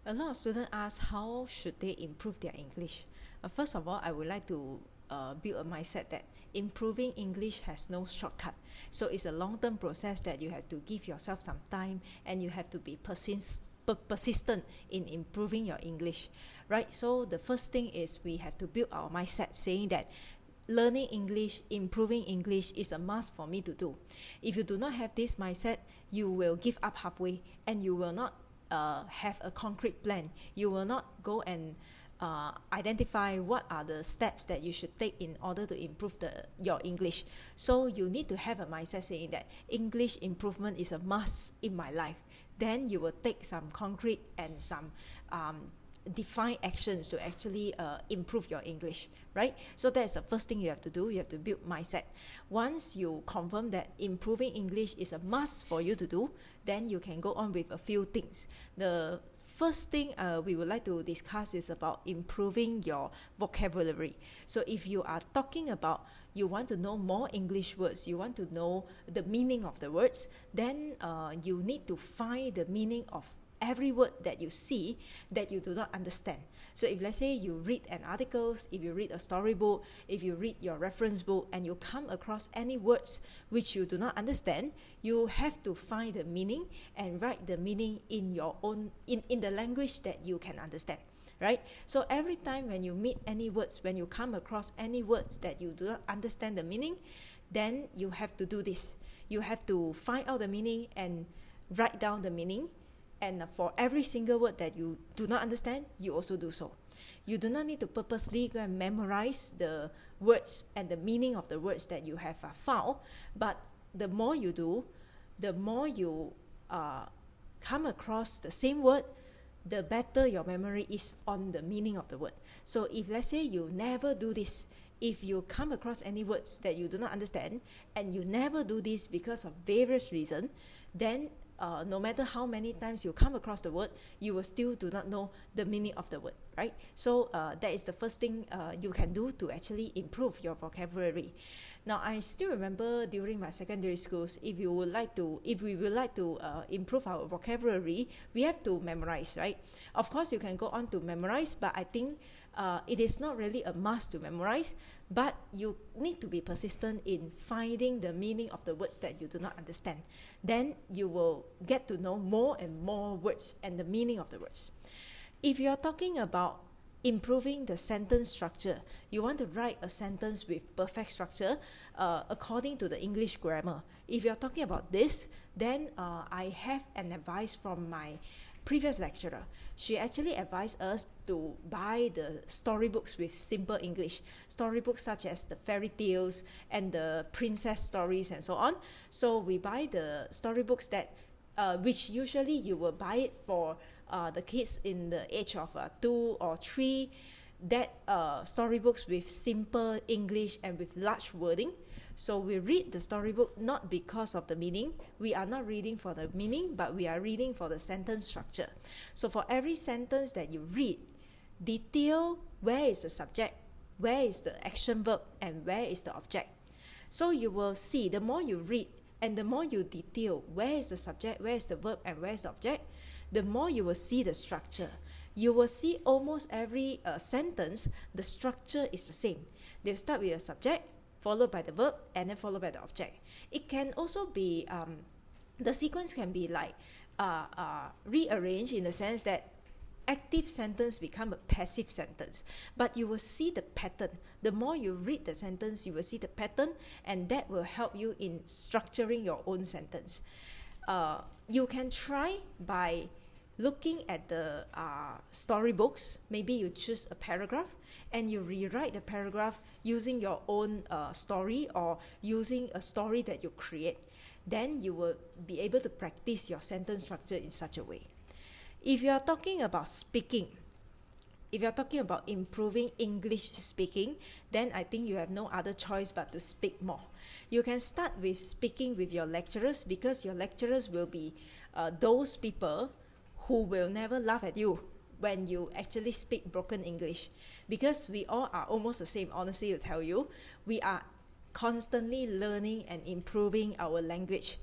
A lot of students ask how should they improve their English. First of all, I would like to build a mindset that improving English has no shortcut. So it's a long-term process that you have to give yourself some time and you have to be persistent in improving your English, right? So the first thing is we have to build our mindset saying that learning English, improving English is a must for me to do. If you do not have this mindset, you will give up halfway and you will not have a concrete plan. You will not go and identify what are the steps that you should take in order to improve your English. So you need to have a mindset saying that English improvement is a must in my life. Then you will take some concrete and some defined actions to actually improve your English, right? So that's the first thing you have to do. You have to build mindset. Once you confirm that improving English is a must for you to do, then you can go on with a few things. The first thing we would like to discuss is about improving your vocabulary. So if you are talking about you want to know more English words, you want to know the meaning of the words, then you need to find the meaning of every word that you see that you do not understand. So if let's say you read an article, if you read a storybook, if you read your reference book and you come across any words which you do not understand, you have to find the meaning and write the meaning in your own in the language that you can understand, right? So every time when you meet any words, when you come across any words that you do not understand the meaning, then you have to do this. You have to find out the meaning and write down the meaning. And for every single word that you do not understand, you also do so. You do not need to purposely go and memorize the words and the meaning of the words that you have found. But the more you do, the more you come across the same word, the better your memory is on the meaning of the word. So if let's say you never do this, if you come across any words that you do not understand, and you never do this because of various reasons, then no matter how many times you come across the word, you will still do not know the meaning of the word, right? So that is the first thing you can do to actually improve your vocabulary. Now, I still remember during my secondary schools, if we would like to improve our vocabulary, we have to memorize, right? Of course, you can go on to memorize, but I think it is not really a must to memorize, but you need to be persistent in finding the meaning of the words that you do not understand. Then you will get to know more and more words and the meaning of the words. If you are talking about improving the sentence structure, you want to write a sentence with perfect structure according to the English grammar. If you are talking about this, then I have an advice from my previous lecturer. She actually advised us to buy the storybooks with simple English, storybooks such as the fairy tales and the princess stories and so on. So we buy the storybooks that which usually you will buy it for the kids in the age of 2 or 3, that storybooks with simple English and with large wording. So we read the storybook not because of the meaning. We are not reading for the meaning, but we are reading for the sentence structure. So for every sentence that you read, detail where is the subject, where is the action verb, and where is the object. So you will see, the more you read and the more you detail where is the subject, where is the verb, and where is the object, the more you will see the structure. You will see almost every sentence, the structure is the same. They'll start with a subject, followed by the verb, and then followed by the object. It can also be, the sequence can be like rearranged in the sense that active sentence become a passive sentence. But you will see the pattern. The more you read the sentence, you will see the pattern, and that will help you in structuring your own sentence. You can try by looking at the storybooks. Maybe you choose a paragraph and you rewrite the paragraph using your own story or using a story that you create. Then you will be able to practice your sentence structure in such a way. If you are talking about speaking, if you're talking about improving English speaking, then I think you have no other choice but to speak more. You can start with speaking with your lecturers, because your lecturers will be those people who will never laugh at you when you actually speak broken English. Because we all are almost the same, honestly to tell you. We are constantly learning and improving our language.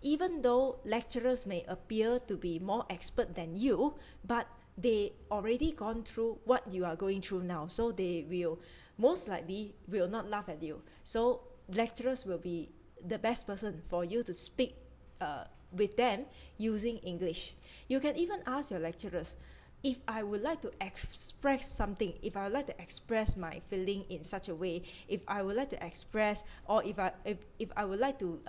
Even though lecturers may appear to be more expert than you, but they already gone through what you are going through now, so they will most likely will not laugh at you. So lecturers will be the best person for you to speak with them using English. You can even ask your lecturers, if I would like to express something, if I would like to express my feeling in such a way, if I would like to express, or if I would like to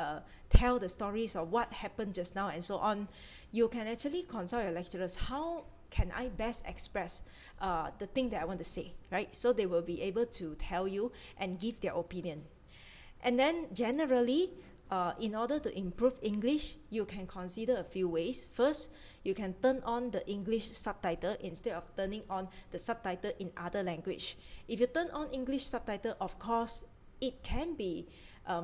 tell the stories of what happened just now and so on, you can actually consult your lecturers. How can I best express the thing that I want to say, right? So they will be able to tell you and give their opinion. And then generally, in order to improve English, you can consider a few ways. First, you can turn on the English subtitle instead of turning on the subtitle in other language. If you turn on English subtitle, of course, it can be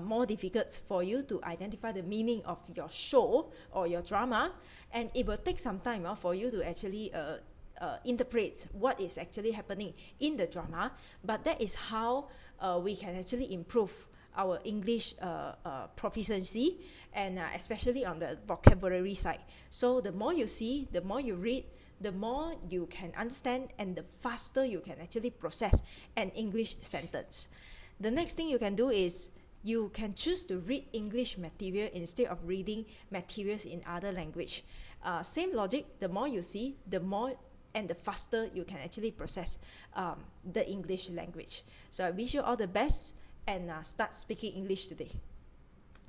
more difficult for you to identify the meaning of your show or your drama, and it will take some time for you to actually interpret what is actually happening in the drama. But that is how we can actually improve our English proficiency, and especially on the vocabulary side. So the more you see, the more you read, the more you can understand, and the faster you can actually process an English sentence. The next thing you can do is you can choose to read English material instead of reading materials in other language. Same logic, the more you see, the more and the faster you can actually process the English language. So I wish you all the best, and start speaking English today.